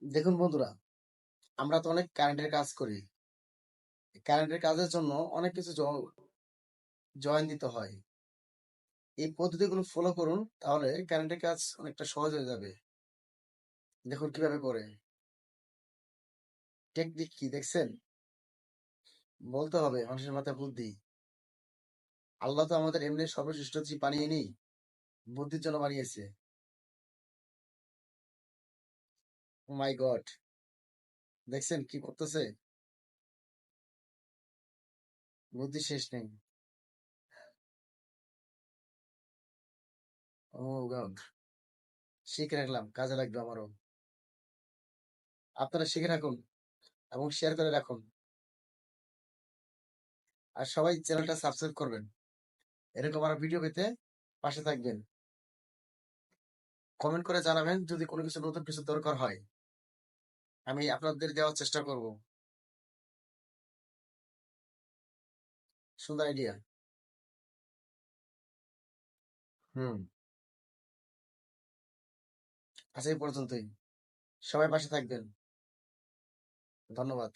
দেখুন বন্ধুরা, আমরা তো অনেক কারেন্টের কাজ করি। কারেন্টের কাজের জন্য অনেক কিছু জয়েন দিতে হয়। এই পদ্ধতিগুলো ফলো করুন, তাহলে কারেন্টের কাজ অনেকটা সহজ হয়ে যাবে। দেখুন কিভাবে করে। টেকনিক কি দেখছেন? বলতে হবে মানুষের মাথায় বুদ্ধি। আল্লাহ তো আমাদের এমনি সর্বশ্রেষ্ঠ জীব বানিয়ে নেই, বুদ্ধির জন্য বানিয়েছে। ও মাই গড, দেখছেন কি করতেছে? বুদ্ধি শেষ নেই। ও গড, শিখে রাখলাম, কাজে লাগবে আমারও। আপনারা শিখে রাখুন এবং শেয়ার করে রাখুন। আর সবাই চ্যানেলটা সাবস্ক্রাইব করবেন, এরকম আরো ভিডিও পেতে পাশে থাকবেন। কমেন্ট করে জানাবেন যদি কোনো কিছু নতুন কিছু দরকার হয়, আমি আপনাদের দেওয়ার চেষ্টা করব। সুন্দর আইডিয়া। হুম। আজ এই পর্যন্তই। সবাই পাশে থাকবেন। ধন্যবাদ।